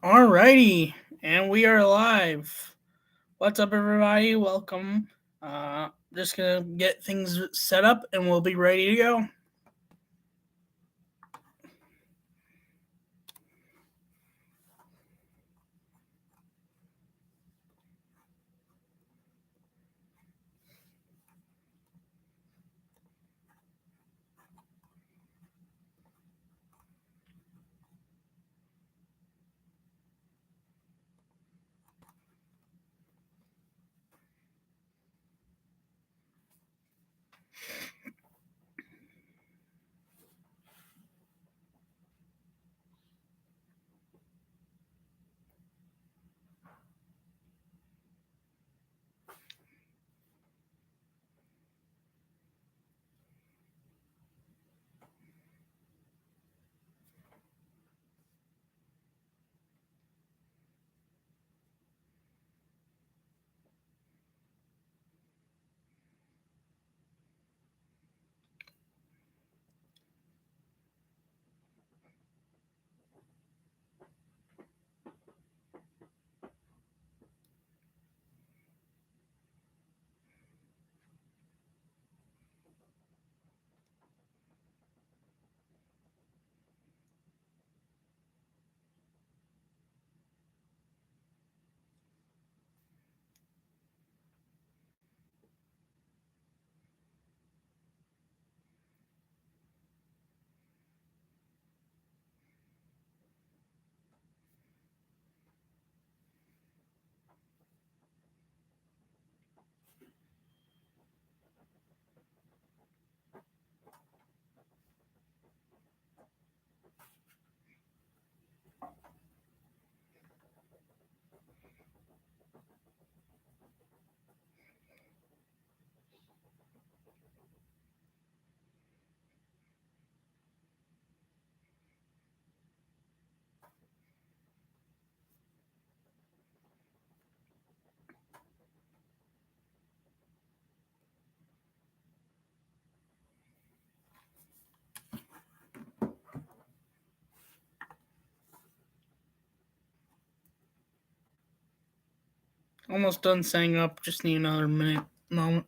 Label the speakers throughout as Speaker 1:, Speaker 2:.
Speaker 1: Alrighty, and we are live. What's up, everybody? Welcome. Just gonna get things set up, and we'll be ready to go. Almost done setting up. Just need another minute moment.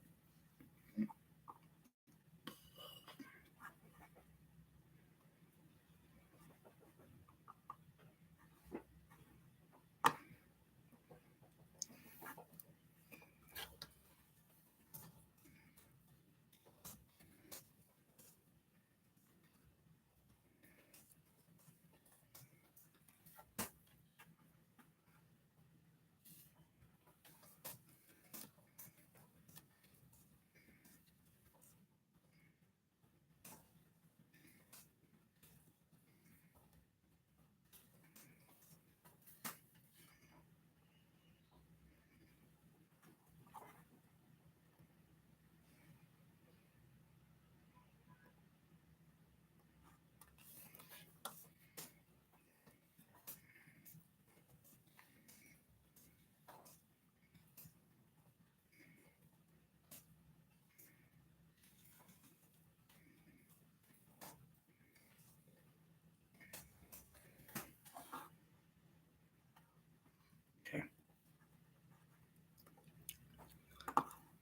Speaker 1: Okay.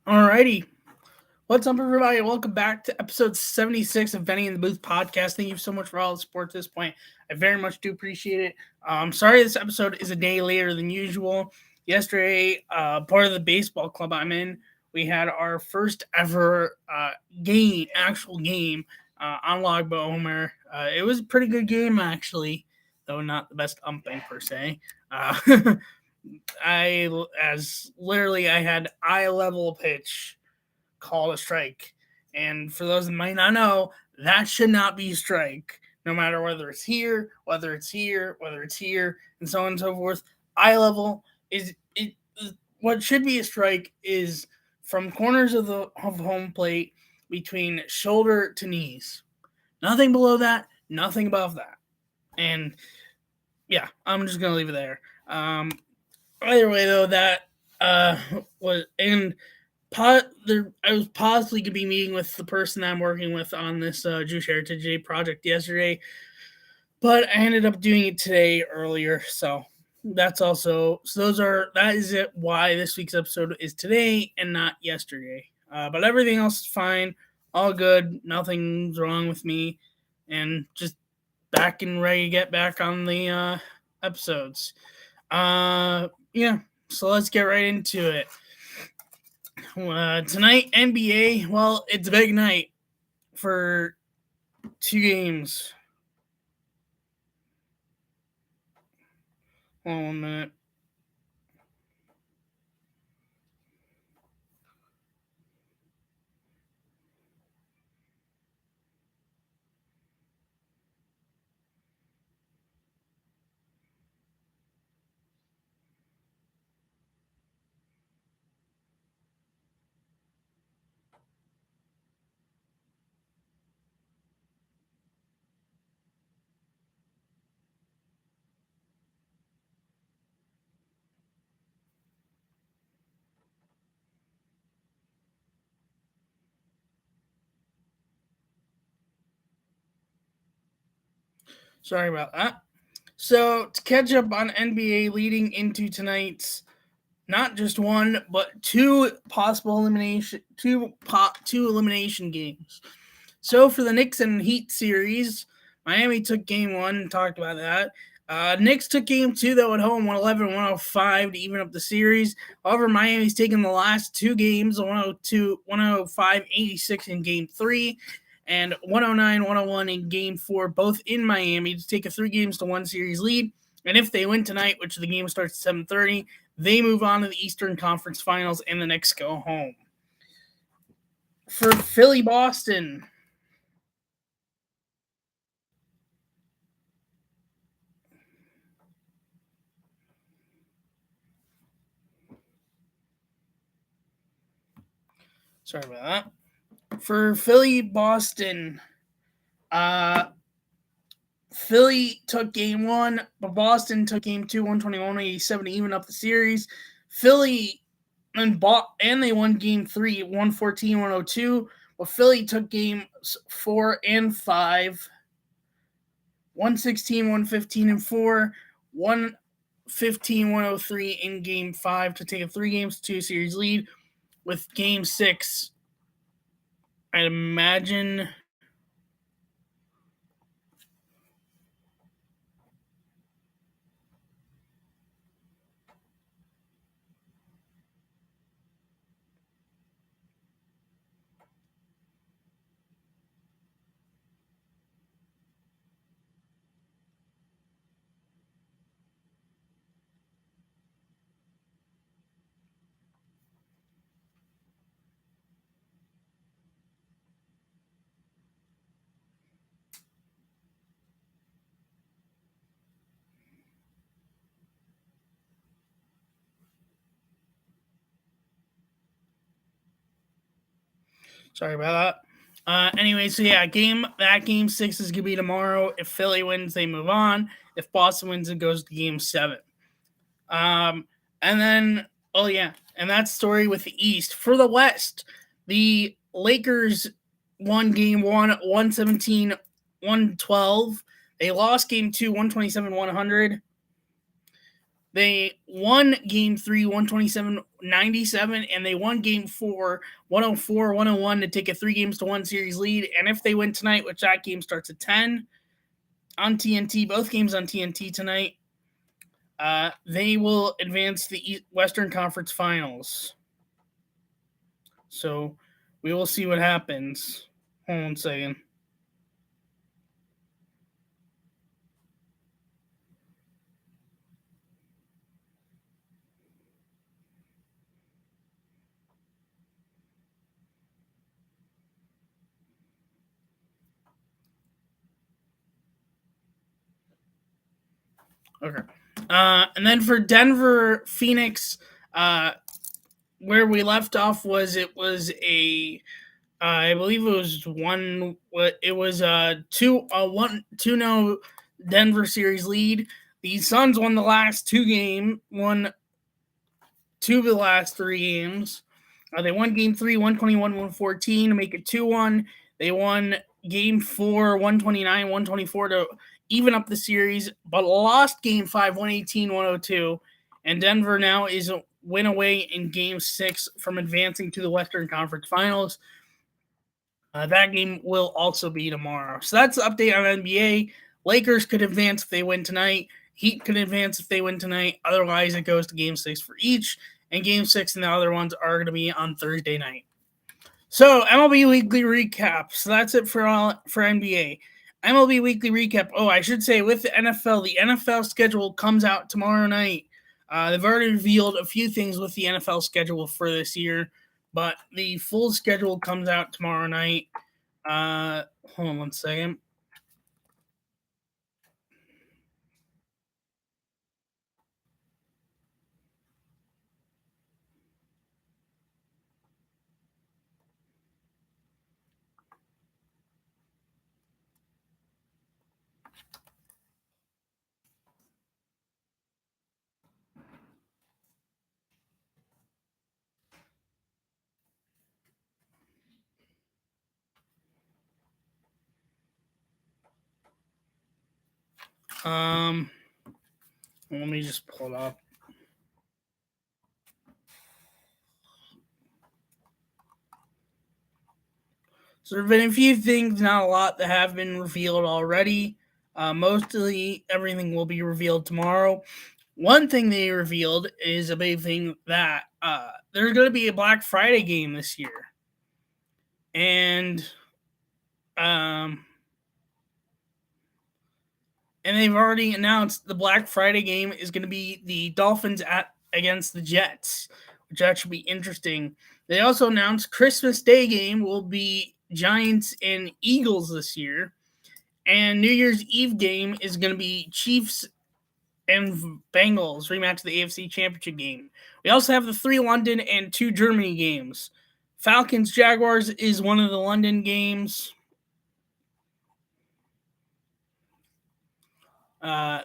Speaker 1: Alrighty. What's up, everybody? Welcome back to episode 76 of Benny in the Booth podcast. Thank you so much for all the support at this point. I very much do appreciate it. Sorry this episode is a day later than usual. Yesterday, part of the baseball club I'm in, we had our first ever actual game on Logboat Homer. It was a pretty good game, actually, though not the best umping per se. I had eye level pitch call a strike. And for those that might not know, that should not be a strike, no matter whether it's here, whether it's here, whether it's here, and so on and so forth. Eye level is it. What should be a strike is from corners of home plate between shoulder to knees. Nothing below that, nothing above that. And yeah, I'm just gonna leave it there. Either way, though, that was and I was possibly going to be meeting with the person I'm working with on this Jewish Heritage Day project yesterday, but I ended up doing it today earlier. So That's also so. That is it. Why this week's episode is today and not yesterday. But everything else is fine, all good. Nothing's wrong with me, and just back and ready to get back on the episodes. Yeah. So let's get right into it. Tonight, NBA. Well, it's a big night for 2 games. Hold on 1 minute. Sorry about that. So to catch up on NBA leading into tonight's not just one but two elimination games. So for the Knicks and Heat series, Miami took game 1 and talked about that. Knicks took game 2 though at home, 111-105 to even up the series. However, Miami's taken the last 2 games, 105-86 in game 3 and 109-101 in game 4, both in Miami to take a 3-1 series lead. And if they win tonight, which the game starts at 7:30, they move on to the Eastern Conference Finals and the Knicks go home. For Philly, Boston. Sorry about that. For Philly, Boston, Philly took game 1, but Boston took game 2, 121-87 to even up the series. Philly and they won game 3, 114-102. But Philly took games 4 and 5, 116, 115, and 4, 115, 103 in game 5 to take a 3-2 series lead. With game 6, I'd imagine. Sorry about that. Anyway, so yeah, game 6 is gonna be tomorrow. If Philly wins, they move on. If Boston wins, it goes to game 7. And then and that's story with the East. For the West, the Lakers won game 1, 117, 112. They lost game 2, 127, 100. They won game 3, 127, 97, and they won game 4, 104, 101 to take a 3-1 series lead. And if they win tonight, which that game starts at 10 on TNT, both games on TNT tonight, they will advance the Western Conference Finals. So we will see what happens. Hold on 1 second. Okay. And then for Denver, Phoenix, where we left off was I believe it was 2-0 Denver series lead. The Suns won the last 2 games, won 2 of the last 3 games. They won game 3, 121, 114 to make it 2-1. They won game 4, 129, 124 to even up the series, but lost Game 5, 118-102. And Denver now is a win away in Game 6 from advancing to the Western Conference Finals. That game will also be tomorrow. So that's the update on NBA. Lakers could advance if they win tonight. Heat could advance if they win tonight. Otherwise, it goes to Game 6 for each. And Game 6 and the other ones are going to be on Thursday night. So MLB Weekly Recap. So that's it for NBA. MLB Weekly Recap. Oh, I should say with the NFL schedule comes out tomorrow night. They've already revealed a few things with the NFL schedule for this year, but the full schedule comes out tomorrow night. Hold on one second. Let me just pull it up. So there have been a few things, not a lot, that have been revealed already. Mostly everything will be revealed tomorrow. One thing they revealed is a big thing that there's going to be a Black Friday game this year. And they've already announced the Black Friday game is going to be the Dolphins against the Jets, which that should be interesting. They also announced Christmas Day game will be Giants and Eagles this year. And New Year's Eve game is going to be Chiefs and Bengals, rematch of the AFC Championship game. We also have the 3 London and 2 Germany games. Falcons Jaguars is one of the London games.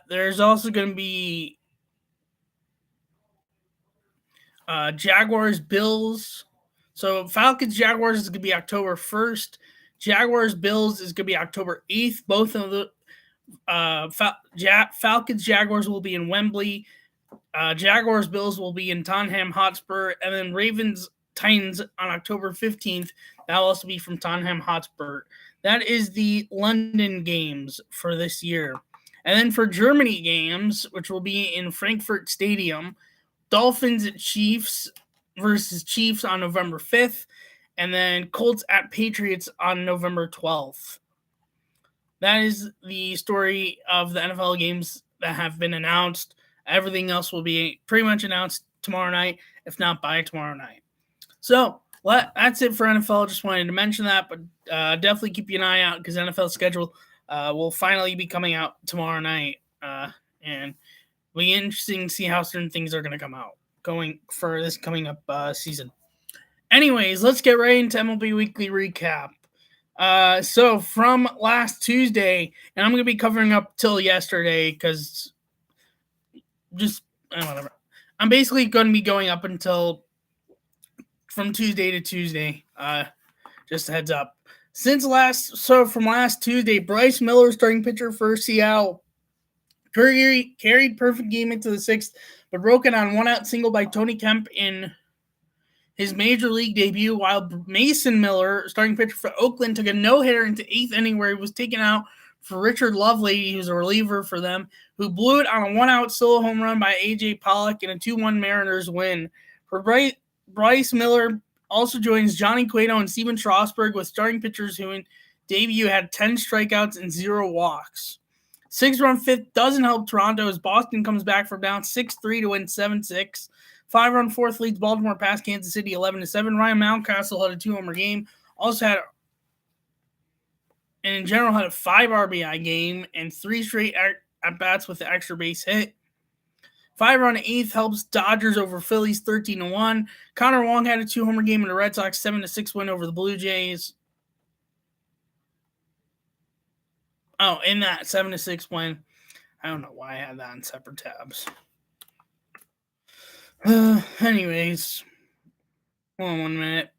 Speaker 1: There's also going to be Jaguars Bills. So Falcons Jaguars is going to be October 1st. Jaguars Bills is going to be October 8th. Both of the Falcons Jaguars will be in Wembley. Jaguars Bills will be in Tottenham Hotspur, and then Ravens Titans on October 15th. That will also be from Tottenham Hotspur. That is the London games for this year. And then for Germany games, which will be in Frankfurt Stadium, Dolphins at Chiefs versus Chiefs on November 5th, and then Colts at Patriots on November 12th. That is the story of the NFL games that have been announced. Everything else will be pretty much announced tomorrow night, if not by tomorrow night. So that's it for NFL. Just wanted to mention that, but definitely keep an eye out because NFL schedule will finally be coming out tomorrow night, and it'll be interesting to see how certain things are going to come out going for this coming up season. Anyways, let's get right into MLB Weekly Recap. So from last Tuesday, and I'm going to be covering up till yesterday because just whatever. I'm basically going to be going up until from Tuesday to Tuesday. Just a heads up. From last Tuesday, Bryce Miller, starting pitcher for Seattle, carried perfect game into the 6th, but broken on 1-out single by Tony Kemp in his major league debut, while Mason Miller, starting pitcher for Oakland, took a no-hitter into 8th inning where he was taken out for Richard Lovelady, who's a reliever for them, who blew it on a 1-out solo home run by A.J. Pollock in a 2-1 Mariners win. For Bryce Miller also joins Johnny Cueto and Steven Strasburg with starting pitchers who in debut had 10 strikeouts and 0 walks. 6-run fifth doesn't help Toronto as Boston comes back from down 6-3 to win 7-6. 5-run fourth leads Baltimore past Kansas City 11-7. Ryan Mountcastle had a 2-homer game. Also had, and in general, had a 5 RBI game and 3 straight at-bats with the extra base hit. 5-run eighth helps Dodgers over Phillies 13-1. Connor Wong had a 2-homer game in the Red Sox 7-6 win over the Blue Jays. Oh, in that 7-6 win. I don't know why I had that on separate tabs. Anyways, hold on 1 minute.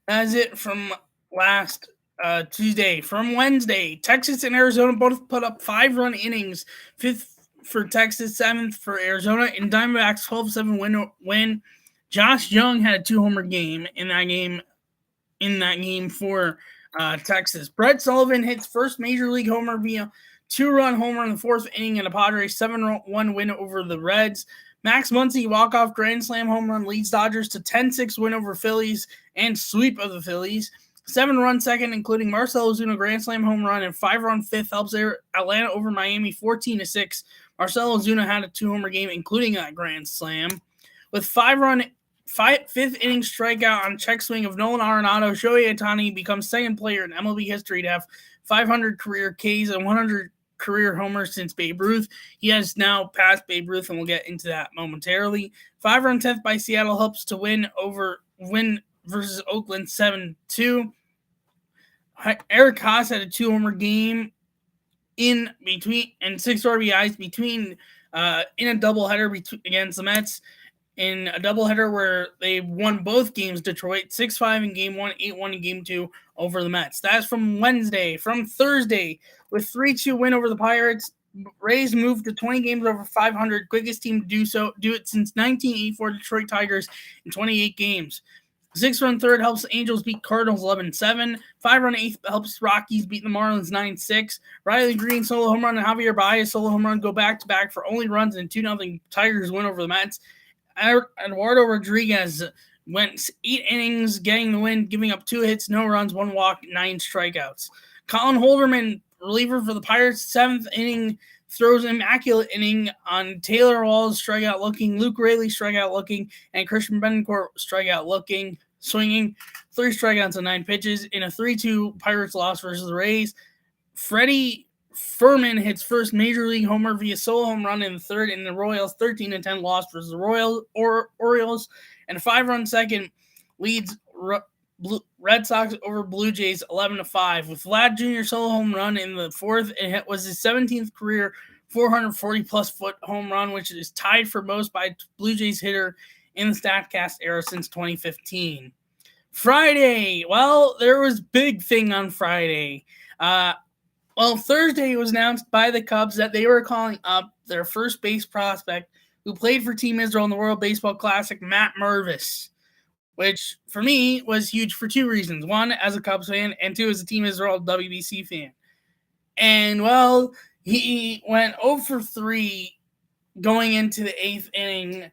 Speaker 1: That's it from last Tuesday. From Wednesday, Texas and Arizona both put up 5-run innings. Fifth for Texas, seventh for Arizona. In Diamondbacks 12-7 win. Josh Young had a 2-homer game in that game for Texas. Brett Sullivan hits first major league homer via 2-run homer in the fourth inning in a Padres 7-1 win over the Reds. Max Muncy walk-off grand slam home run leads Dodgers to 10-6 win over Phillies and sweep of the Phillies. 7-run second, including Marcell Ozuna grand slam home run, and 5-run fifth helps Atlanta over Miami 14-6. Marcell Ozuna had a 2-homer game, including that grand slam. With 5-run fifth inning strikeout on check swing of Nolan Arenado, Shohei Ohtani becomes second player in MLB history to have 500 career Ks and 100 career homers since Babe Ruth. He has now passed Babe Ruth, and we'll get into that momentarily. 5-run 10th by Seattle helps to win versus Oakland 7-2. Eric Haas had a 2-homer game in between and 6 RBIs between in a doubleheader against the Mets. In a doubleheader where they won both games, Detroit 6-5 in Game 1, 8-1 in Game 2 over the Mets. That's from Wednesday. From Thursday, with 3-2 win over the Pirates, Rays moved to 20 games over 500, quickest team to do it since 1984 Detroit Tigers in 28 games. 6-run third helps Angels beat Cardinals 11-7. 5-run eighth helps Rockies beat the Marlins 9-6. Riley Green solo home run and Javier Baez solo home run go back-to-back for only runs, and 2-0 Tigers win over the Mets. Eduardo Rodriguez went 8 innings, getting the win, giving up 2 hits, no runs, 1 walk, 9 strikeouts. Colin Holderman, reliever for the Pirates, 7th inning, throws an immaculate inning on Taylor Walls, strikeout looking, Luke Raley, strikeout looking, and Christian Bencourt, strikeout looking, swinging. 3 strikeouts and 9 pitches in a 3-2 Pirates loss versus the Rays. Freddie Furman hits first major league homer via solo home run in the third in the Royals 13-10 loss versus the Orioles, and a 5-run second leads Red Sox over Blue Jays 11-5. With Vlad Jr. solo home run in the fourth, it was his 17th career 440-plus foot home run, which is tied for most by Blue Jays hitter in the StatCast era since 2015. Friday, well, there was big thing on Friday. Thursday it was announced by the Cubs that they were calling up their first base prospect who played for Team Israel in the World Baseball Classic, Matt Mervis, which for me was huge for 2 reasons. 1, as a Cubs fan, and 2, as a Team Israel WBC fan. And, well, he went 0 for 3 going into the 8th inning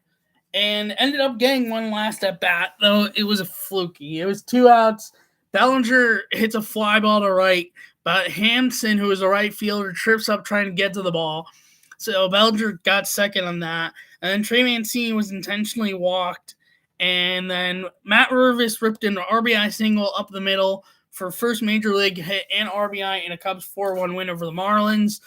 Speaker 1: and ended up getting one last at bat, though it was a fluky. It was 2 outs. Bellinger hits a fly ball to right, but Hampson, who is a right fielder, trips up trying to get to the ball. So Bellinger got second on that. And then Trey Mancini was intentionally walked. And then Matt Mervis ripped an RBI single up the middle for first major league hit and RBI in a Cubs 4-1 win over the Marlins.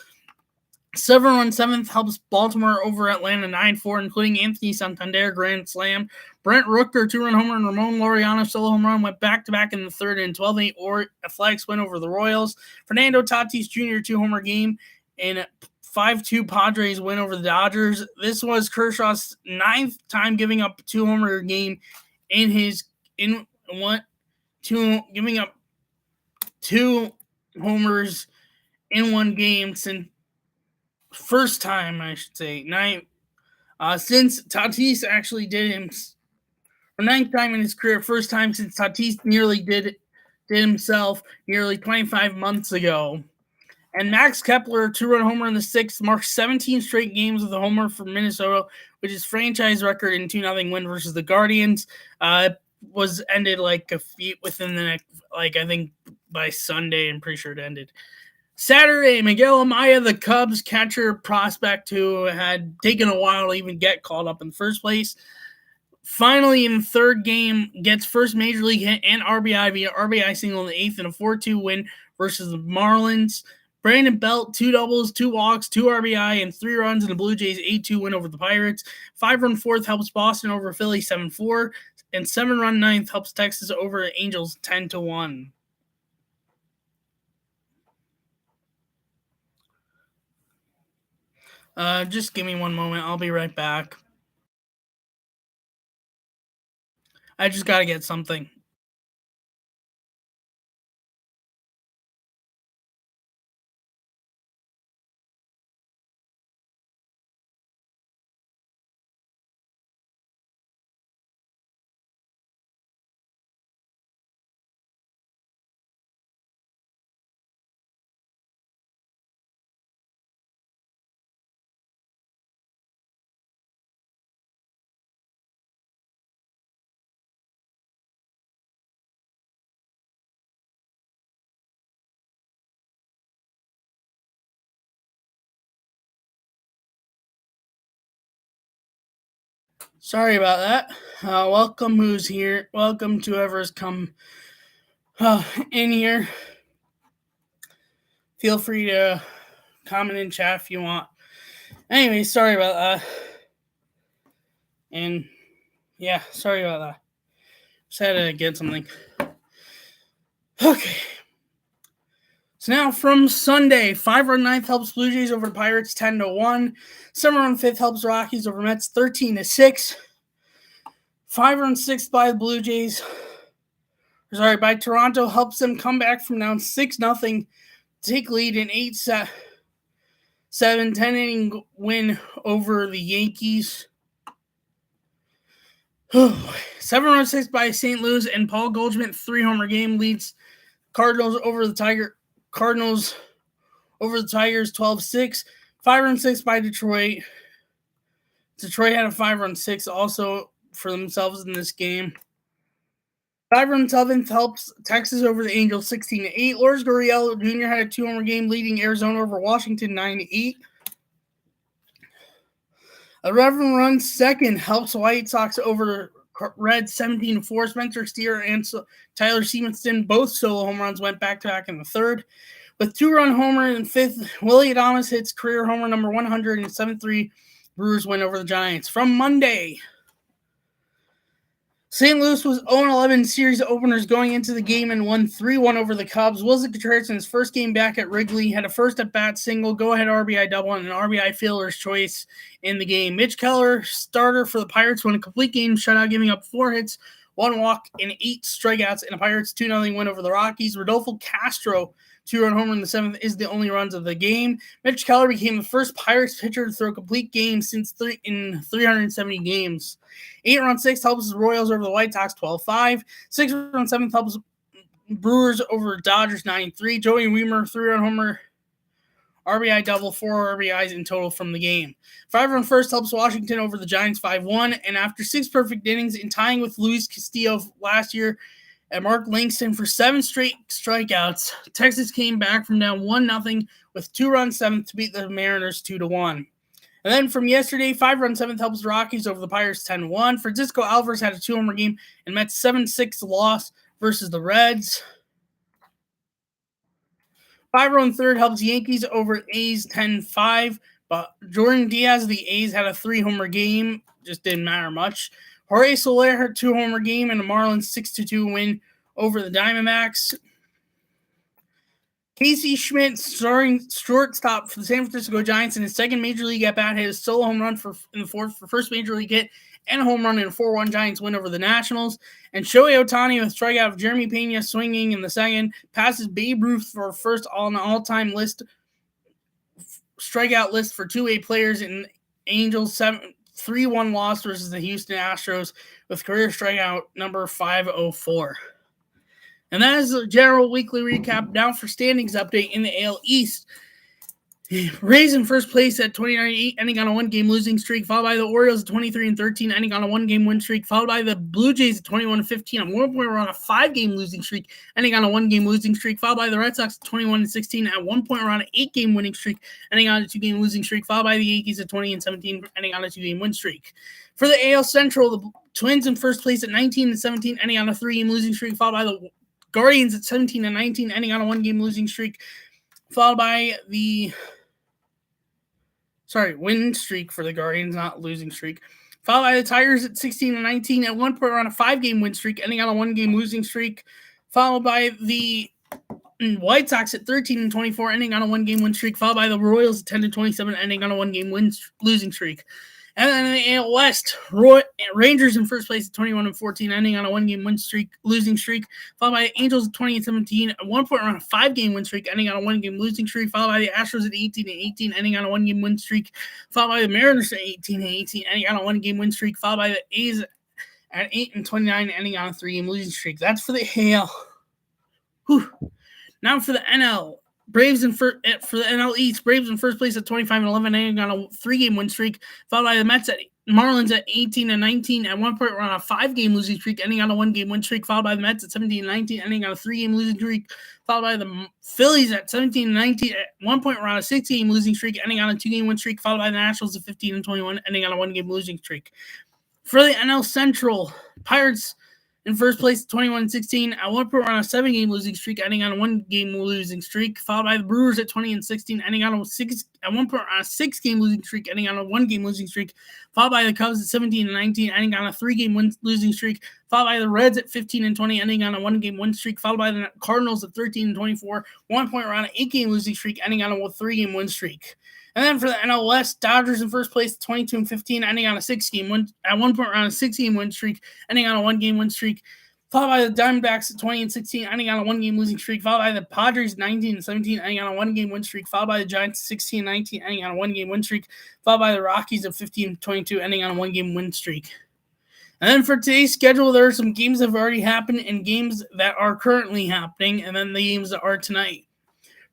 Speaker 1: 7-run 7th helps Baltimore over Atlanta 9-4, including Anthony Santander grand slam. Brent Rooker 2-run homer and Ramon Laureano solo home run went back-to-back in the third and 12-8 or Athletics win over the Royals. Fernando Tatis Jr. 2-homer game and 5-2 Padres win over the Dodgers. This was Kershaw's 9th time giving up a 2-homer game giving up 2 homers in one game since first time, I should say, since Tatis actually did him, or 9th time in his career, first time since Tatis nearly did himself nearly 25 months ago. And Max Kepler, 2-run homer in the 6th, marks 17 straight games with a homer for Minnesota, which is franchise record in 2-0 win versus the Guardians. It was ended like a few within the next, I think by Sunday, I'm pretty sure it ended. Saturday, Miguel Amaya, the Cubs catcher prospect who had taken a while to even get called up in the first place, finally in the third game gets first major league hit and RBI via RBI single in the 8th in a 4-2 win versus the Marlins. Brandon Belt, 2 doubles, 2 walks, 2 RBI, and 3 runs in the Blue Jays 8-2 win over the Pirates. 5-run 4th helps Boston over Philly 7-4, and 7-run 9th helps Texas over the Angels 10-1. Just give me one moment. I'll be right back. I just got to get something. Sorry about that. Welcome who's here. Welcome to whoever's come in here. Feel free to comment in chat if you want. Anyway, sorry about that. And yeah, sorry about that. Just had to get something. Okay. So now from Sunday, 5-run ninth helps Blue Jays over the Pirates 10-1. 7-run fifth helps Rockies over Mets 13-6. 5-run sixth by the Blue Jays. By Toronto helps them come back from down 6-0, take lead in 8-7, 10-inning win over the Yankees. 7-run sixth by St. Louis and Paul Goldschmidt 3-homer game leads Cardinals over the Tigers 12-6. 5-run sixth by Detroit. Detroit had a 5-run six also for themselves in this game. 5-run seventh helps Texas over the Angels 16-8. Lourdes Gurriel Jr. had a 2-homer game leading Arizona over Washington 9-8. A 11-run second helps White Sox over Reds 17-4. Spencer Steer and Tyler Stevenson, both solo home runs, went back-to-back in the third. With 2-run homer in fifth, Willie Adames hits career homer number 100 and 7-3. Brewers win over the Giants. From Monday, St. Louis was 0-11 series openers going into the game and won 3-1 over the Cubs. Wilson Contreras in his first game back at Wrigley had a first at-bat single, go-ahead RBI double, and an RBI fielder's choice in the game. Mitch Keller, starter for the Pirates, won a complete game shutout, giving up 4 hits, 1 walk, and 8 strikeouts in a Pirates 2-0 win over the Rockies. Rodolfo Castro, 2-run homer in the 7th, is the only runs of the game. Mitch Keller became the first Pirates pitcher to throw a complete game in 370 games. 8-run sixth helps the Royals over the White Sox 12-5. 6-run seventh helps Brewers over Dodgers 9-3. Joey Wiemer, 3-run homer, RBI double, 4 RBIs in total from the game. 5-run first helps Washington over the Giants 5-1. And after 6 perfect innings and tying with Luis Castillo last year and Mark Langston for 7 straight strikeouts, Texas came back from down 1-0 with 2-run seventh to beat the Mariners 2-1. And then from yesterday, 5-run seventh helps the Rockies over the Pirates 10-1. Francisco Alvarez had a 2-homer game and Mets 7-6 loss versus the Reds. 5-run third helps Yankees over A's 10-5. But Jordan Diaz of the A's had a 3-homer game. Just didn't matter much. Jorge Soler had a 2-homer game and a Marlins 6-2 win over the Diamondbacks. Casey Schmidt, starting shortstop for the San Francisco Giants in his second Major League at-bat, hit a solo home run in the fourth for first Major League hit and a home run in a 4-1 Giants win over the Nationals. And Shohei Ohtani, with strikeout of Jeremy Pena swinging in the second, passes Babe Ruth for first on the all-time strikeout list for 2A players in Angels 3-1 loss versus the Houston Astros with career strikeout number 504. And that is the general weekly recap. Now for standings update in the AL East. Rays in first place at 29-8, ending on a 1-game losing streak, followed by the Orioles at 23-13, ending on a 1-game win streak, followed by the Blue Jays at 21-15, on 1 point we're on a 5-game losing streak, ending on a 1-game losing streak, followed by the Red Sox at 21-16, at 1 point we're on an 8-game winning streak, ending on a 2-game losing streak, followed by the Yankees at 20-17, ending on a 2-game win streak. For the AL Central, the Twins in first place at 19-17, ending on a 3-game losing streak, followed by the Guardians at 17-19, ending on a 1-game losing streak, followed by the win streak for the Guardians, not losing streak. Followed by the Tigers at 16-19. At 1 point, we're on a 5-game win streak, ending on a 1-game losing streak. Followed by the White Sox at 13-24, ending on a 1-game win streak. Followed by the Royals at 10-27, ending on a 1-game losing streak. And then in the AL West, Rangers in first place at 21-14, ending on a 1-game losing streak. Followed by the Angels at 20-17. At 1 point, we're on a 5-game win streak, ending on a 1-game losing streak. Followed by the Astros at 18-18, ending on a 1-game win streak. Followed by the Mariners at 18-18, ending on a 1-game win streak. Followed by the A's at 8-29, ending on a 3-game losing streak. That's for the AL. Now for the NL. Braves for the NL East. Braves in first place at 25-11, ending on a 3-game win streak, followed by the Marlins at 18-19. At 1 point, we're on a 5-game losing streak, ending on a 1-game win streak, followed by the Mets at 17-19, ending on a 3-game losing streak, followed by the Phillies at 17-19. At 1 point, we're on a 6-game losing streak, ending on a 2-game win streak, followed by the Nationals at 15-21, ending on a 1-game losing streak. For the NL Central, Pirates in first place, 21-16. At one point, we're on a 7-game losing streak, ending on a 1-game losing streak. Followed by the Brewers at 20-16, ending on a 6-game losing streak, ending on a 1-game losing streak. Followed by the Cubs at 17-19, ending on a 3-game losing streak. Followed by the Reds at 15-20, ending on a 1-game win streak. Followed by the Cardinals at 13-24. 1 point, we're on an 8-game losing streak, ending on a 3-game win streak. And then for the NL West, Dodgers in first place, 22-15, ending on a 6-game win. At one point, we're on a 6-game win streak, ending on a 1-game win streak. Followed by the Diamondbacks at 20-16, ending on a 1-game losing streak. Followed by the Padres 19-17, ending on a 1-game win streak. Followed by the Giants 16-19, ending on a 1-game win streak. Followed by the Rockies at 15-22, ending on a 1-game win streak. And then for today's schedule, there are some games that have already happened and games that are currently happening, and then the games that are tonight.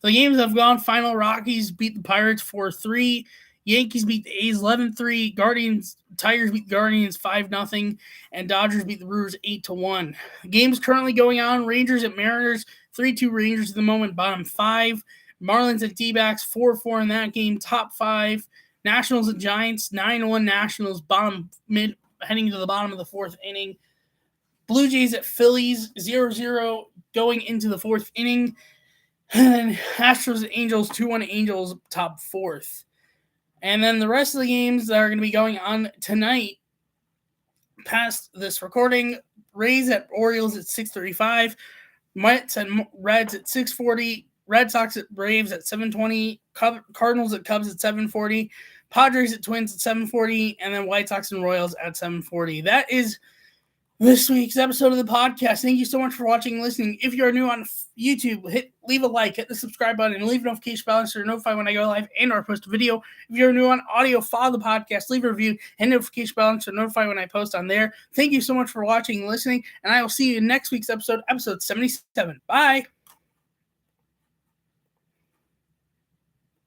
Speaker 1: The games have gone final. Rockies beat the Pirates 4-3. Yankees beat the A's 11-3. Tigers beat the Guardians 5-0. And Dodgers beat the Brewers 8-1. The games currently going on. Rangers at Mariners, 3-2 Rangers at the moment, bottom 5. Marlins at D-backs, 4-4 in that game, top 5. Nationals at Giants, 9-1 Nationals, bottom mid, heading to the bottom of the 4th inning. Blue Jays at Phillies, 0-0 going into the 4th inning. And then Astros and Angels, 2-1 Angels, top 4th. And then the rest of the games that are going to be going on tonight, past this recording, Rays at Orioles at 6:35, Mets and Reds at 6:40, Red Sox at Braves at 7:20, Cardinals at Cubs at 7:40, Padres at Twins at 7:40, and then White Sox and Royals at 7:40. That is this week's episode of the podcast. Thank you so much for watching and listening. If you're new on YouTube, leave a like, hit the subscribe button, and leave a notification bell so you're notified when I go live and or post a video. If you're new on audio, follow the podcast, leave a review, and notification bell so you're notified when I post on there. Thank you so much for watching and listening, and I will see you in next week's episode 77. Bye.